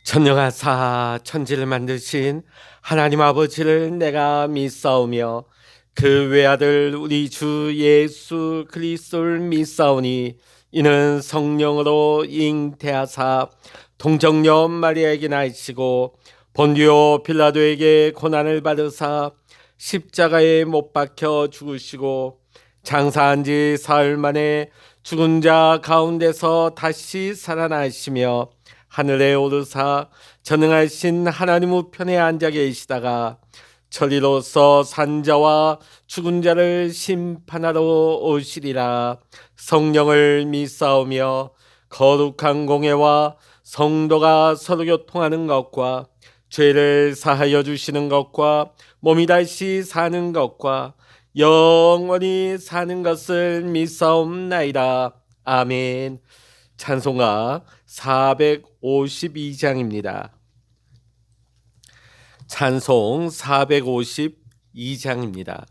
전능하사 천지를 만드신 하나님 아버지를 내가 믿사오며 그 외아들 우리 주 예수 그리스도를 믿사오니 이는 성령으로 잉태하사 동정녀 마리아에게 나시고 본디오 빌라도에게 고난을 받으사 십자가에 못 박혀 죽으시고 장사한 지 사흘 만에 죽은 자 가운데서 다시 살아나시며 하늘에 오르사 전능하신 하나님 우편에 앉아 계시다가 저리로서 산자와 죽은 자를 심판하러 오시리라. 성령을 믿사오며 거룩한 공회와 성도가 서로 교통하는 것과 죄를 사하여 주시는 것과 몸이 다시 사는 것과 영원히 사는 것을 믿사옵나이다. 아멘. 찬송가 452장입니다. 찬송 452장입니다.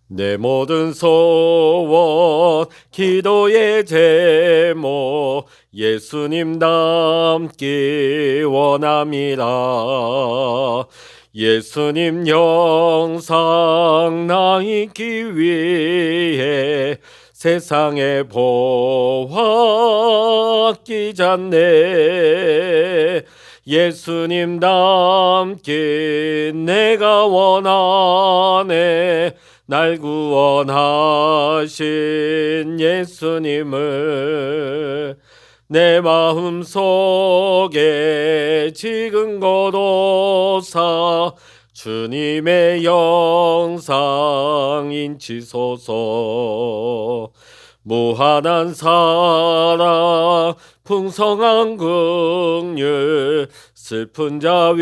내 모든 소원 기도의 제목 예수님 닮기 원함이라. 예수님 영상 나 있기 위해 세상에 보았기 전에 예수님 닮기 내가 원하네. 날 구원하신 예수님을 내 마음 속에 지금 거둬사 주님의 영상 인치소서. 무한한 사랑 풍성한 긍휼 슬픈 자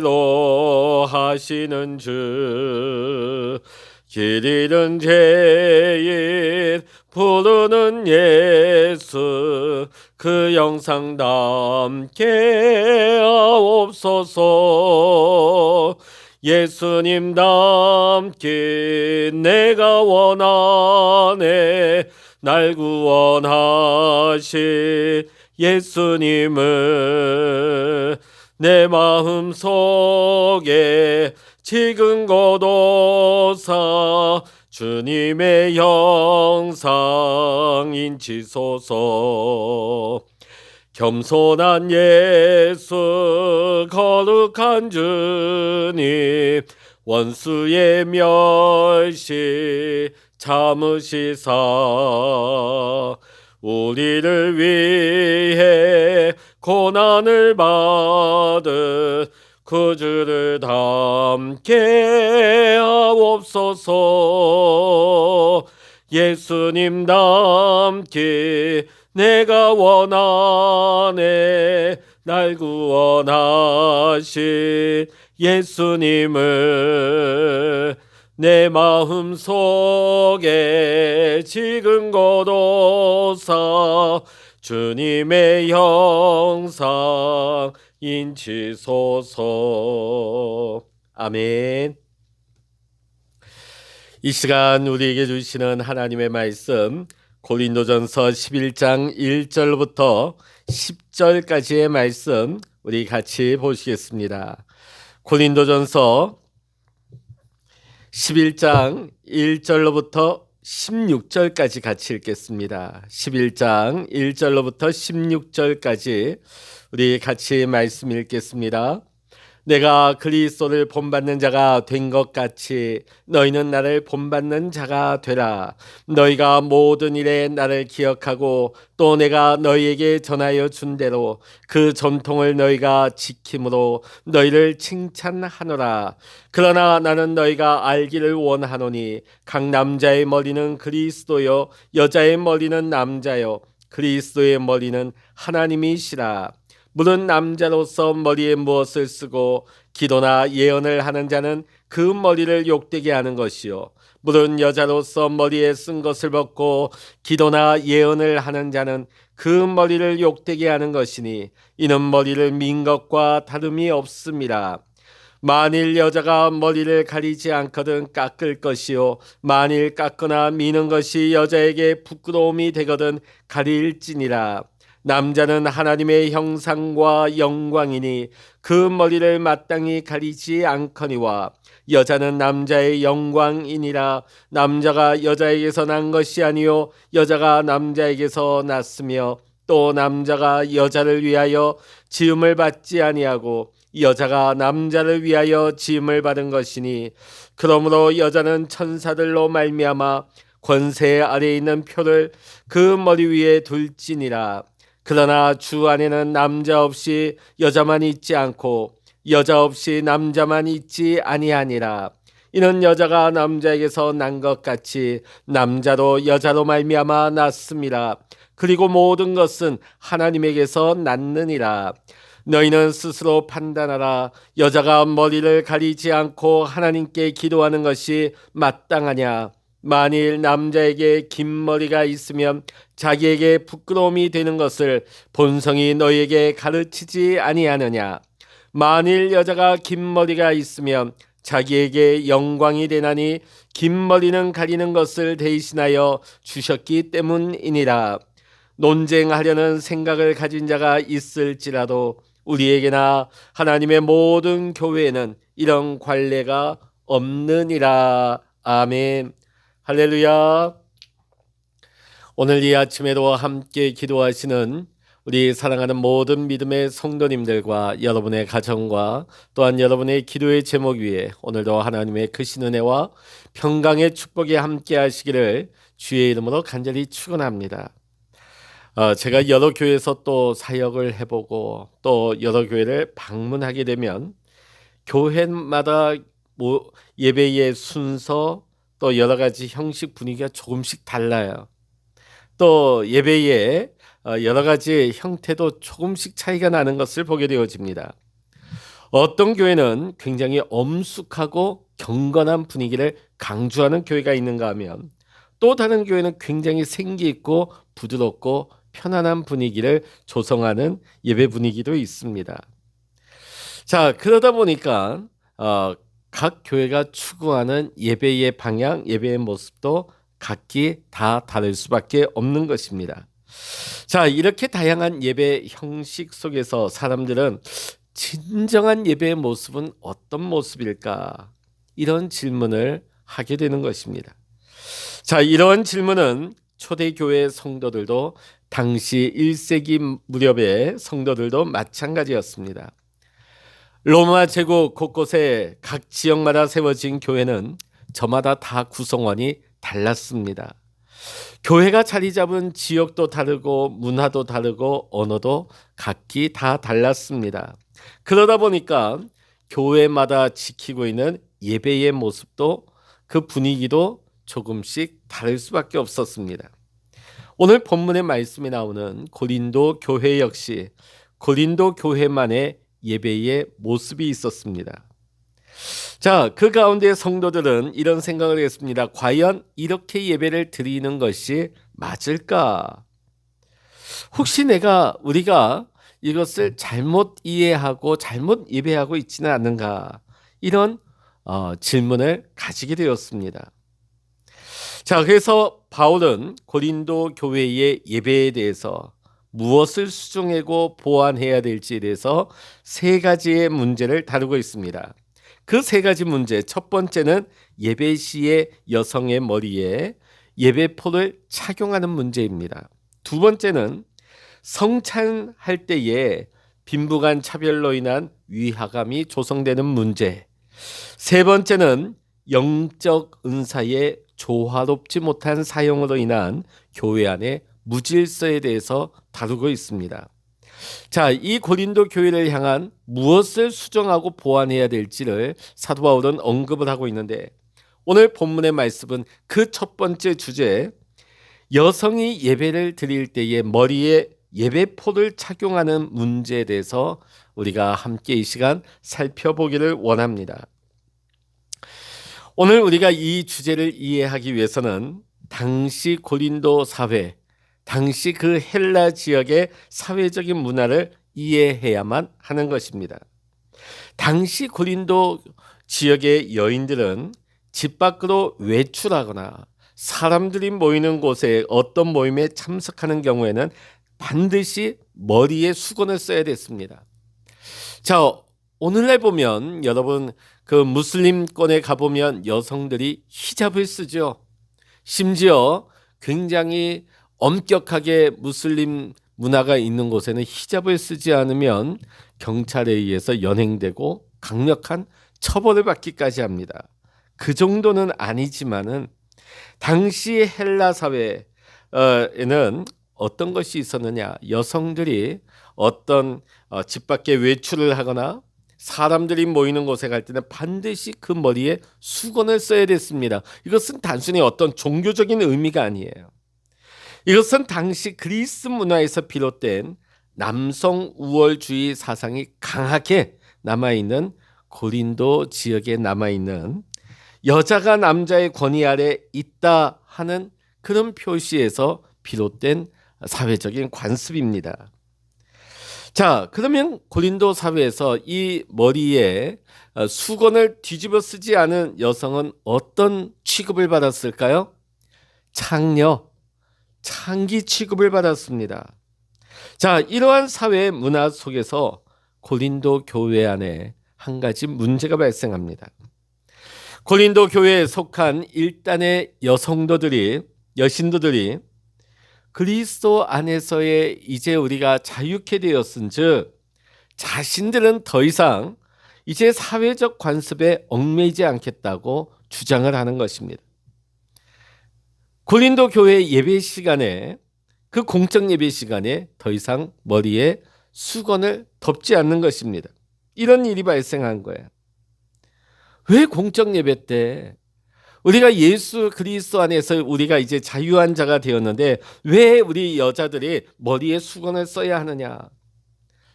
위로하시는 주. 길 잃은 죄인 부르는 예수 그 영상 담게 하옵소서. 예수님 닮기 내가 원하네. 날 구원하신 예수님을 내 마음 속에 지금 거둬사 주님의 영상 인치소서. 겸손한 예수 거룩한 주님 원수의 멸시 참으시사 우리를 위해 고난을 받은 구주를 닮게 하옵소서. 예수님 닮기 내가 원하네. 날 구원하신 예수님을 내 마음 속에 지금 거둬사 주님의 영상 인치소서. 아멘. 이 시간 우리에게 주시는 하나님의 말씀 고린도전서 11장 1절부터 10절까지의 말씀 우리 같이 보시겠습니다. 고린도전서 11장 1절로부터 16절까지 같이 읽겠습니다. 11장 1절로부터 16절까지 우리 같이 말씀 읽겠습니다. 내가 그리스도를 본받는 자가 된 것 같이 너희는 나를 본받는 자가 되라. 너희가 모든 일에 나를 기억하고 또 내가 너희에게 전하여 준 대로 그 전통을 너희가 지킴으로 너희를 칭찬하노라. 그러나 나는 너희가 알기를 원하노니 각 남자의 머리는 그리스도요 여자의 머리는 남자요 그리스도의 머리는 하나님이시라. 물은 남자로서 머리에 무엇을 쓰고 기도나 예언을 하는 자는 그 머리를 욕되게 하는 것이요 물은 여자로서 머리에 쓴 것을 벗고 기도나 예언을 하는 자는 그 머리를 욕되게 하는 것이니 이는 머리를 민 것과 다름이 없음이라. 만일 여자가 머리를 가리지 않거든 깎을 것이요 만일 깎거나 미는 것이 여자에게 부끄러움이 되거든 가릴지니라. 남자는 하나님의 형상과 영광이니 그 머리를 마땅히 가리지 않거니와 여자는 남자의 영광이니라. 남자가 여자에게서 난 것이 아니요 여자가 남자에게서 났으며 또 남자가 여자를 위하여 지음을 받지 아니하고 여자가 남자를 위하여 지음을 받은 것이니 그러므로 여자는 천사들로 말미암아 권세 아래에 있는 표를 그 머리 위에 둘지니라. 그러나 주 안에는 남자 없이 여자만 있지 않고 여자 없이 남자만 있지 아니하니라. 이는 여자가 남자에게서 난 것 같이 남자도 여자로 말미암아 났음이라. 그리고 모든 것은 하나님에게서 났느니라. 너희는 스스로 판단하라. 여자가 머리를 가리지 않고 하나님께 기도하는 것이 마땅하냐? 만일 남자에게 긴 머리가 있으면 자기에게 부끄러움이 되는 것을 본성이 너희에게 가르치지 아니하느냐? 만일 여자가 긴 머리가 있으면 자기에게 영광이 되나니 긴 머리는 가리는 것을 대신하여 주셨기 때문이니라. 논쟁하려는 생각을 가진 자가 있을지라도 우리에게나 하나님의 모든 교회에는 이런 관례가 없느니라. 아멘. 할렐루야. 오늘 이 아침에도 함께 기도하시는 우리 사랑하는 모든 믿음의 성도님들과 여러분의 가정과 또한 여러분의 기도의 제목 위에 오늘도 하나님의 크신 은혜와 평강의 축복이 함께 하시기를 주의 이름으로 간절히 축원합니다. 제가 여러 교회에서 또 사역을 해보고 또 여러 교회를 방문하게 되면 교회마다 예배의 순서 또 여러 가지 형식 분위기가 조금씩 달라요. 또 예배의 여러 가지 형태도 조금씩 차이가 나는 것을 보게 되어집니다. 어떤 교회는 굉장히 엄숙하고 경건한 분위기를 강조하는 교회가 있는가 하면 또 다른 교회는 굉장히 생기 있고 부드럽고 편안한 분위기를 조성하는 예배 분위기도 있습니다. 자, 그러다 보니까 각 교회가 추구하는 예배의 방향, 예배의 모습도 각기 다 다를 수밖에 없는 것입니다. 자, 이렇게 다양한 예배 형식 속에서 사람들은 진정한 예배의 모습은 어떤 모습일까? 이런 질문을 하게 되는 것입니다. 자, 이런 질문은 초대교회 성도들도 당시 1세기 무렵의 성도들도 마찬가지였습니다. 로마 제국 곳곳에 각 지역마다 세워진 교회는 저마다 다 구성원이 달랐습니다. 교회가 자리 잡은 지역도 다르고 문화도 다르고 언어도 각기 다 달랐습니다. 그러다 보니까 교회마다 지키고 있는 예배의 모습도 그 분위기도 조금씩 다를 수밖에 없었습니다. 오늘 본문의 말씀이 나오는 고린도 교회 역시 고린도 교회만의 예배의 모습이 있었습니다. 자, 그 가운데 성도들은 이런 생각을 했습니다. 과연 이렇게 예배를 드리는 것이 맞을까? 혹시 우리가 이것을 잘못 이해하고 잘못 예배하고 있지는 않는가? 이런 질문을 가지게 되었습니다. 자, 그래서 바울은 고린도 교회의 예배에 대해서 무엇을 수정하고 보완해야 될지에 대해서 세 가지의 문제를 다루고 있습니다. 그 세 가지 문제, 첫 번째는 예배 시에 여성의 머리에 예배포를 착용하는 문제입니다. 두 번째는 성찬할 때에 빈부간 차별로 인한 위화감이 조성되는 문제. 세 번째는 영적 은사의 조화롭지 못한 사용으로 인한 교회 안의 무질서에 대해서 다루고 있습니다. 자, 이 고린도 교회를 향한 무엇을 수정하고 보완해야 될지를 사도 바울은 언급을 하고 있는데 오늘 본문의 말씀은 그 첫 번째 주제, 여성이 예배를 드릴 때에 머리에 예배포를 착용하는 문제에 대해서 우리가 함께 이 시간 살펴보기를 원합니다. 오늘 우리가 이 주제를 이해하기 위해서는 당시 고린도 사회, 당시 그 헬라 지역의 사회적인 문화를 이해해야만 하는 것입니다. 당시 고린도 지역의 여인들은 집 밖으로 외출하거나 사람들이 모이는 곳에 어떤 모임에 참석하는 경우에는 반드시 머리에 수건을 써야 됐습니다. 자, 오늘날 보면 여러분 그 무슬림권에 가보면 여성들이 히잡을 쓰죠. 심지어 굉장히 엄격하게 무슬림 문화가 있는 곳에는 히잡을 쓰지 않으면 경찰에 의해서 연행되고 강력한 처벌을 받기까지 합니다. 그 정도는 아니지만은 당시 헬라 사회에는 어떤 것이 있었느냐? 여성들이 어떤 집 밖에 외출을 하거나 사람들이 모이는 곳에 갈 때는 반드시 그 머리에 수건을 써야 됐습니다. 이것은 단순히 어떤 종교적인 의미가 아니에요. 이것은 당시 그리스 문화에서 비롯된 남성 우월주의 사상이 강하게 남아있는 고린도 지역에 남아있는 여자가 남자의 권위 아래 있다 하는 그런 표시에서 비롯된 사회적인 관습입니다. 자, 그러면 고린도 사회에서 이 머리에 수건을 뒤집어 쓰지 않은 여성은 어떤 취급을 받았을까요? 창녀, 창기 취급을 받았습니다. 자, 이러한 사회 문화 속에서 고린도 교회 안에 한 가지 문제가 발생합니다. 고린도 교회에 속한 일단의 여신도들이 그리스도 안에서의 이제 우리가 자유케 되었은즉 자신들은 더 이상 이제 사회적 관습에 얽매이지 않겠다고 주장을 하는 것입니다. 고린도 교회 예배 시간에 그 공적 예배 시간에 더 이상 머리에 수건을 덮지 않는 것입니다. 이런 일이 발생한 거예요. 왜 공적 예배 때 우리가 예수 그리스도 안에서 우리가 이제 자유한 자가 되었는데 왜 우리 여자들이 머리에 수건을 써야 하느냐?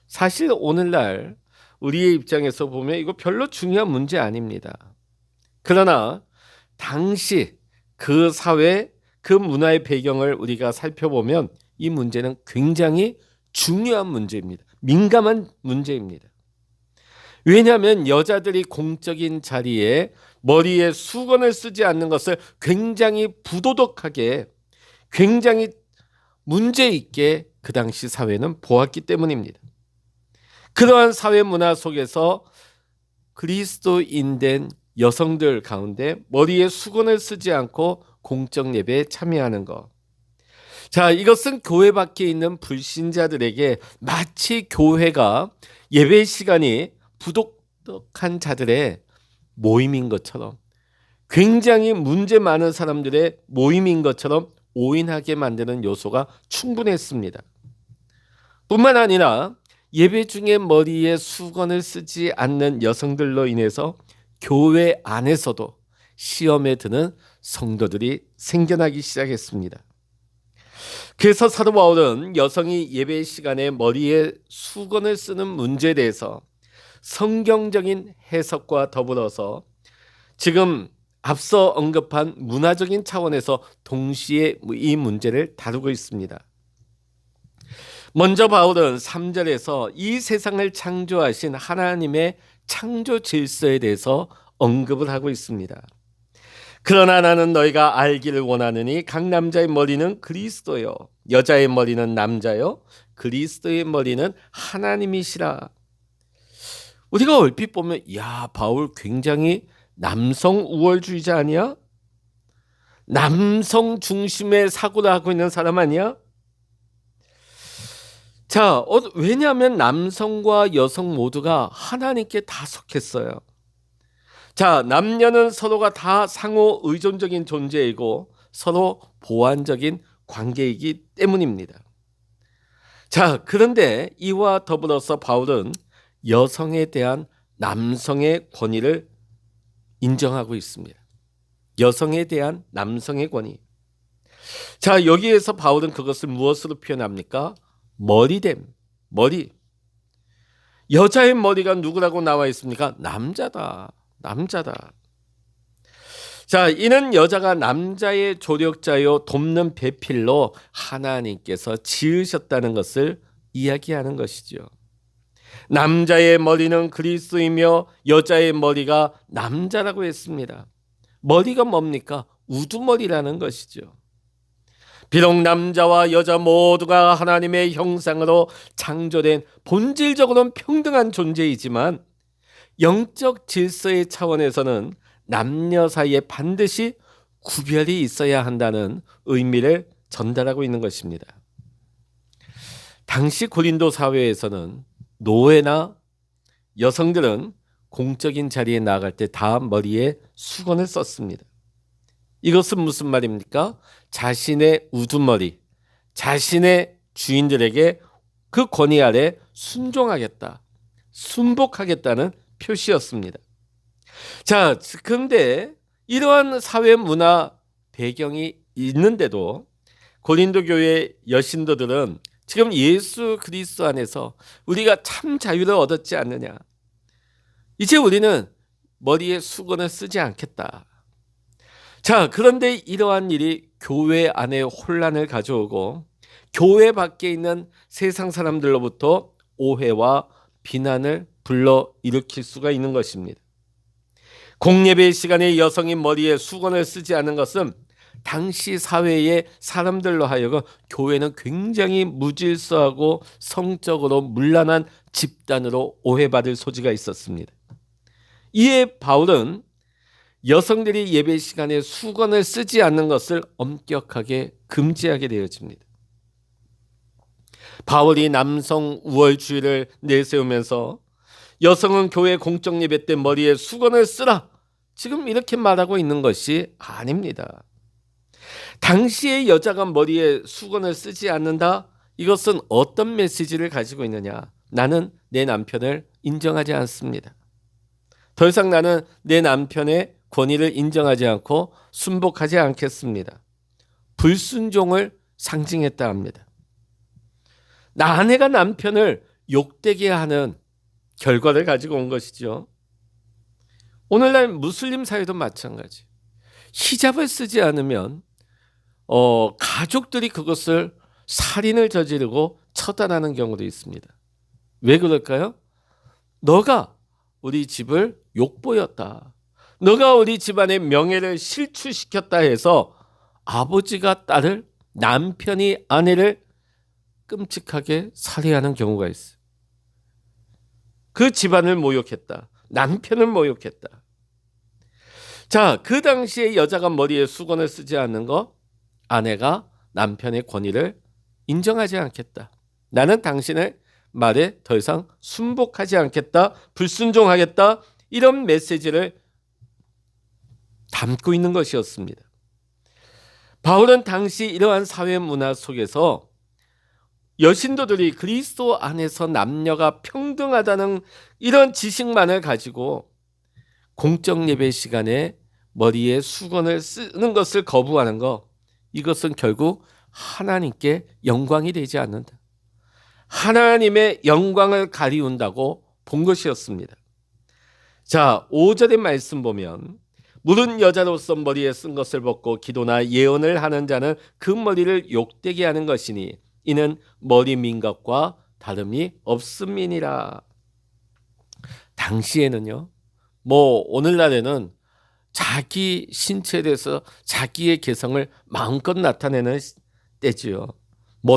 사실 오늘날 우리의 입장에서 보면 이거 별로 중요한 문제 아닙니다. 그러나 당시 그 사회, 그 문화의 배경을 우리가 살펴보면 이 문제는 굉장히 중요한 문제입니다. 민감한 문제입니다. 왜냐하면 여자들이 공적인 자리에 머리에 수건을 쓰지 않는 것을 굉장히 부도덕하게, 굉장히 문제 있게 그 당시 사회는 보았기 때문입니다. 그러한 사회 문화 속에서 그리스도인된 여성들 가운데 머리에 수건을 쓰지 않고 공적 예배에 참여하는 것. 자, 이것은 교회 밖에 있는 불신자들에게 마치 교회가 예배 시간이 부도덕한 자들의 모임인 것처럼, 굉장히 문제 많은 사람들의 모임인 것처럼 오인하게 만드는 요소가 충분했습니다. 뿐만 아니라 예배 중에 머리에 수건을 쓰지 않는 여성들로 인해서 교회 안에서도 시험에 드는 성도들이 생겨나기 시작했습니다. 그래서 사도 바울은 여성이 예배 시간에 머리에 수건을 쓰는 문제에 대해서 성경적인 해석과 더불어서 지금 앞서 언급한 문화적인 차원에서 동시에 이 문제를 다루고 있습니다. 먼저 바울은 3절에서 이 세상을 창조하신 하나님의 창조 질서에 대해서 언급을 하고 있습니다. 그러나 나는 너희가 알기를 원하느니 각 남자의 머리는 그리스도요, 여자의 머리는 남자요, 그리스도의 머리는 하나님이시라. 우리가 얼핏 보면 야, 바울 굉장히 남성 우월주의자 아니야? 남성 중심의 사고를 하고 있는 사람 아니야? 자, 왜냐하면 남성과 여성 모두가 하나님께 다 속했어요. 자, 남녀는 서로가 다 상호 의존적인 존재이고 서로 보완적인 관계이기 때문입니다. 자, 그런데 이와 더불어서 바울은 여성에 대한 남성의 권위를 인정하고 있습니다. 여성에 대한 남성의 권위. 자, 여기에서 바울은 그것을 무엇으로 표현합니까? 머리됨, 머리. 여자의 머리가 누구라고 나와 있습니까? 남자다. 자, 이는 여자가 남자의 조력자요 돕는 배필로 하나님께서 지으셨다는 것을 이야기하는 것이죠. 남자의 머리는 그리스도이며 여자의 머리가 남자라고 했습니다. 머리가 뭡니까? 우두머리라는 것이죠. 비록 남자와 여자 모두가 하나님의 형상으로 창조된 본질적으로는 평등한 존재이지만 영적 질서의 차원에서는 남녀 사이에 반드시 구별이 있어야 한다는 의미를 전달하고 있는 것입니다. 당시 고린도 사회에서는 노예나 여성들은 공적인 자리에 나아갈 때 다 머리에 수건을 썼습니다. 이것은 무슨 말입니까? 자신의 우두머리, 자신의 주인들에게 그 권위 아래 순종하겠다, 순복하겠다는 표시였습니다. 자, 그런데 이러한 사회 문화 배경이 있는데도 고린도 교회 여신도들은 지금 예수 그리스도 안에서 우리가 참 자유를 얻었지 않느냐, 이제 우리는 머리에 수건을 쓰지 않겠다. 자, 그런데 이러한 일이 교회 안에 혼란을 가져오고 교회 밖에 있는 세상 사람들로부터 오해와 비난을 불러일으킬 수가 있는 것입니다. 공예배 시간에 여성이 머리에 수건을 쓰지 않는 것은 당시 사회의 사람들로 하여금 교회는 굉장히 무질서하고 성적으로 문란한 집단으로 오해받을 소지가 있었습니다. 이에 바울은 여성들이 예배 시간에 수건을 쓰지 않는 것을 엄격하게 금지하게 되어집니다. 바울이 남성 우월주의를 내세우면서 여성은 교회 공적 예배 때 머리에 수건을 쓰라, 지금 이렇게 말하고 있는 것이 아닙니다. 당시의 여자가 머리에 수건을 쓰지 않는다, 이것은 어떤 메시지를 가지고 있느냐? 나는 내 남편을 인정하지 않습니다. 더 이상 나는 내 남편의 권위를 인정하지 않고 순복하지 않겠습니다. 불순종을 상징했다 합니다. 아내가 남편을 욕되게 하는 결과를 가지고 온 것이죠. 오늘날 무슬림 사회도 마찬가지. 히잡을 쓰지 않으면 가족들이 그것을 살인을 저지르고 처단하는 경우도 있습니다. 왜 그럴까요? 너가 우리 집을 욕보였다, 너가 우리 집안의 명예를 실추시켰다 해서 아버지가 딸을, 남편이 아내를 끔찍하게 살해하는 경우가 있어요. 그 집안을 모욕했다, 남편을 모욕했다. 자, 그 당시에 여자가 머리에 수건을 쓰지 않는 거, 아내가 남편의 권위를 인정하지 않겠다, 나는 당신의 말에 더 이상 순복하지 않겠다, 불순종하겠다, 이런 메시지를 담고 있는 것이었습니다. 바울은 당시 이러한 사회 문화 속에서 여신도들이 그리스도 안에서 남녀가 평등하다는 이런 지식만을 가지고 공적 예배 시간에 머리에 수건을 쓰는 것을 거부하는 것, 이것은 결국 하나님께 영광이 되지 않는다, 하나님의 영광을 가리운다고 본 것이었습니다. 자, 5절의 말씀 보면 무른 여자로서 머리에 쓴 것을 벗고 기도나 예언을 하는 자는 그 머리를 욕되게 하는 것이니 이는 머리 민 것과 다름이 없음이니라. 당시에는요, 오늘날에는 자기 신체에 대해서 자기의 개성을 마음껏 나타내는 때지요.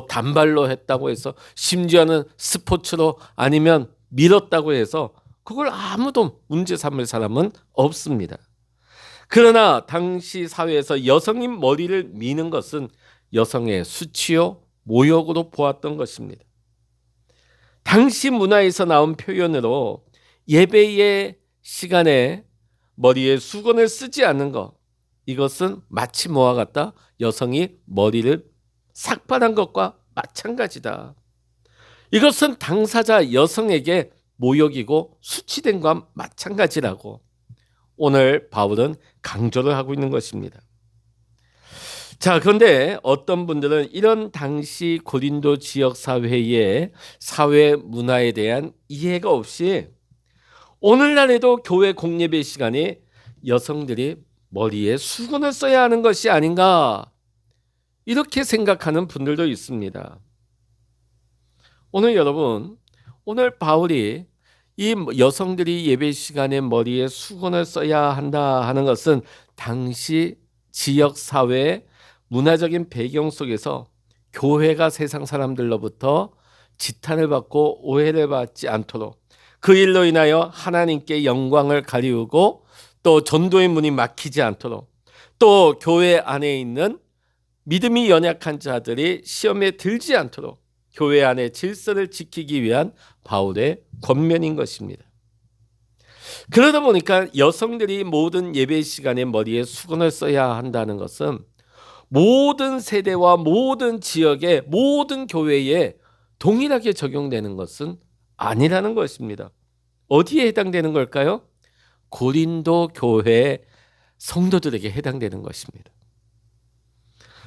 단발로 했다고 해서, 심지어는 스포츠로 아니면 밀었다고 해서 그걸 아무도 문제 삼을 사람은 없습니다. 그러나 당시 사회에서 여성이 머리를 미는 것은 여성의 수치요 모욕으로 보았던 것입니다. 당시 문화에서 나온 표현으로 예배의 시간에 머리에 수건을 쓰지 않는 것, 이것은 마치 뭐와 같다? 여성이 머리를 삭발한 것과 마찬가지다. 이것은 당사자 여성에게 모욕이고 수치된 것과 마찬가지라고 오늘 바울은 강조를 하고 있는 것입니다. 자, 그런데 어떤 분들은 이런 당시 고린도 지역 사회의 사회 문화에 대한 이해가 없이 오늘날에도 교회 공예배 시간에 여성들이 머리에 수건을 써야 하는 것이 아닌가, 이렇게 생각하는 분들도 있습니다. 오늘 바울이 이 여성들이 예배 시간에 머리에 수건을 써야 한다 하는 것은 당시 지역 사회의 문화적인 배경 속에서 교회가 세상 사람들로부터 지탄을 받고 오해를 받지 않도록 그 일로 인하여 하나님께 영광을 가리우고 또 전도의 문이 막히지 않도록 또 교회 안에 있는 믿음이 연약한 자들이 시험에 들지 않도록 교회 안의 질서를 지키기 위한 바울의 권면인 것입니다. 그러다 보니까 여성들이 모든 예배 시간에 머리에 수건을 써야 한다는 것은 모든 세대와 모든 지역의 모든 교회에 동일하게 적용되는 것은 아니라는 것입니다. 어디에 해당되는 걸까요? 고린도 교회 성도들에게 해당되는 것입니다.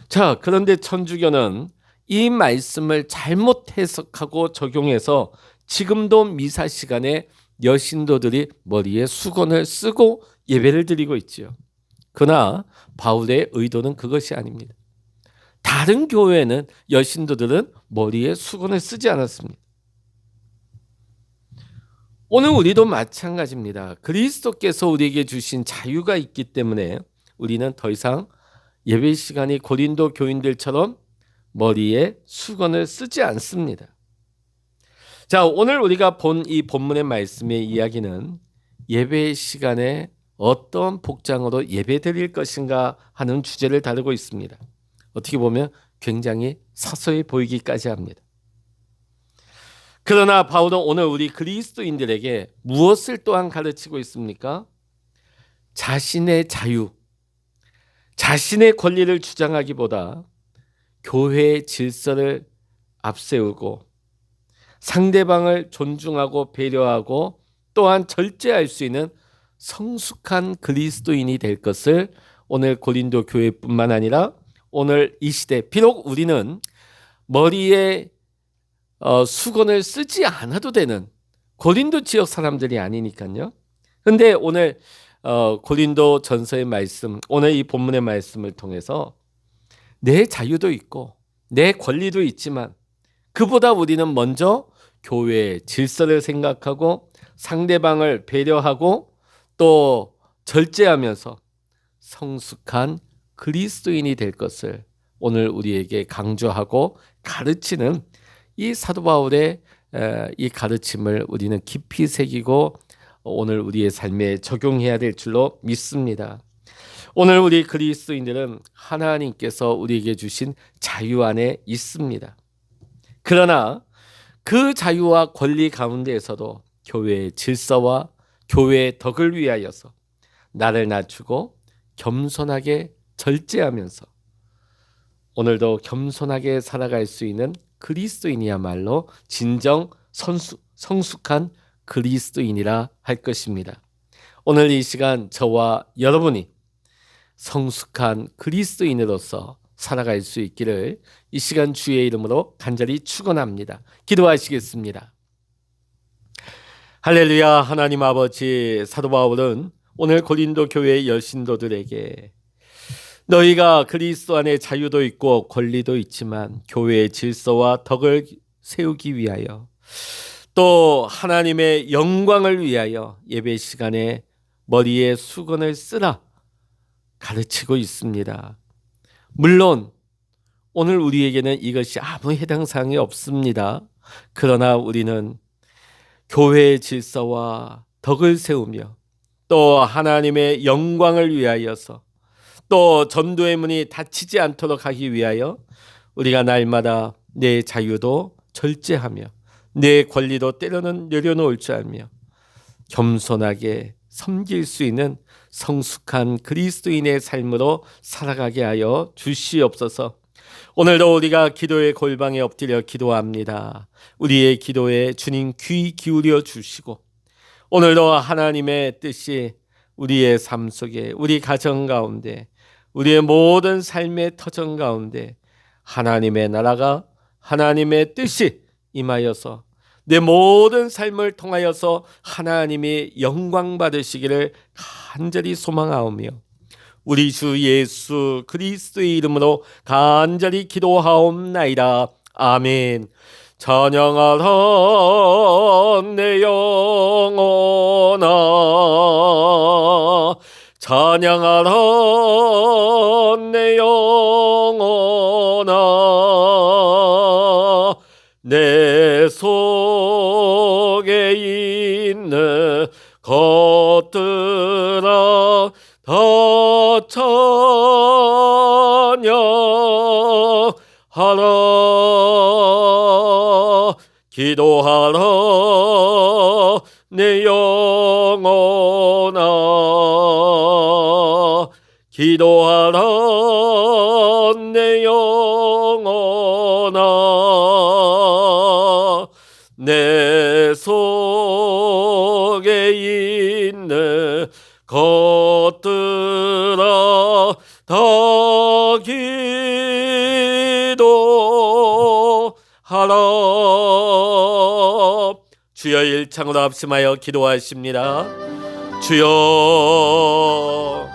자, 그런데 천주교는 이 말씀을 잘못 해석하고 적용해서 지금도 미사 시간에 여신도들이 머리에 수건을 쓰고 예배를 드리고 있지요. 그러나 바울의 의도는 그것이 아닙니다. 다른 교회는 여신도들은 머리에 수건을 쓰지 않았습니다. 오늘 우리도 마찬가지입니다. 그리스도께서 우리에게 주신 자유가 있기 때문에 우리는 더 이상 예배 시간이 고린도 교인들처럼 머리에 수건을 쓰지 않습니다. 자, 오늘 우리가 본 이 본문의 말씀의 이야기는 예배 시간에 어떤 복장으로 예배 드릴 것인가 하는 주제를 다루고 있습니다. 어떻게 보면 굉장히 사소해 보이기까지 합니다. 그러나 바울은 오늘 우리 그리스도인들에게 무엇을 또한 가르치고 있습니까? 자신의 자유, 자신의 권리를 주장하기보다 교회의 질서를 앞세우고 상대방을 존중하고 배려하고 또한 절제할 수 있는 성숙한 그리스도인이 될 것을 오늘 고린도 교회뿐만 아니라 오늘 이 시대, 비록 우리는 머리에 수건을 쓰지 않아도 되는 고린도 지역 사람들이 아니니까요. 그런데 오늘 고린도 전서의 말씀, 오늘 이 본문의 말씀을 통해서 내 자유도 있고 내 권리도 있지만 그보다 우리는 먼저 교회의 질서를 생각하고 상대방을 배려하고 또 절제하면서 성숙한 그리스도인이 될 것을 오늘 우리에게 강조하고 가르치는 이 사도 바울의 이 가르침을 우리는 깊이 새기고 오늘 우리의 삶에 적용해야 될 줄로 믿습니다. 오늘 우리 그리스도인들은 하나님께서 우리에게 주신 자유 안에 있습니다. 그러나 그 자유와 권리 가운데에서도 교회의 질서와 교회의 덕을 위하여서 나를 낮추고 겸손하게 절제하면서 오늘도 겸손하게 살아갈 수 있는 그리스도인이야말로 진정 성숙한 그리스도인이라 할 것입니다. 오늘 이 시간 저와 여러분이 성숙한 그리스도인으로서 살아갈 수 있기를 이 시간 주의 이름으로 간절히 축원합니다. 기도하시겠습니다. 할렐루야. 하나님 아버지, 사도 바울은 오늘 고린도 교회의 여신도들에게 너희가 그리스도 안에 자유도 있고 권리도 있지만 교회의 질서와 덕을 세우기 위하여 또 하나님의 영광을 위하여 예배 시간에 머리에 수건을 쓰라 가르치고 있습니다. 물론 오늘 우리에게는 이것이 아무 해당 사항이 없습니다. 그러나 우리는 교회의 질서와 덕을 세우며 또 하나님의 영광을 위하여서 또 전도의 문이 닫히지 않도록 하기 위하여 우리가 날마다 내 자유도 절제하며 내 권리도 때로는 내려놓을 줄 알며 겸손하게 섬길 수 있는 성숙한 그리스도인의 삶으로 살아가게 하여 주시옵소서. 오늘도 우리가 기도의 골방에 엎드려 기도합니다. 우리의 기도에 주님 귀 기울여 주시고 오늘도 하나님의 뜻이 우리의 삶 속에 우리 가정 가운데 우리의 모든 삶의 터전 가운데 하나님의 나라가 하나님의 뜻이 임하여서 내 모든 삶을 통하여서 하나님이 영광 받으시기를 간절히 소망하오며 우리 주 예수 그리스도의 이름으로 간절히 기도하옵나이다. 아멘. 찬양하라 내 영혼아, 찬양하라 내 영혼아, 찬양하라 기도하라 내 영혼아 기도하라 내 영혼아 내 속에 있는 것들아 다 기도하라. 주여 일창으로 합심하여 기도하십니다. 주여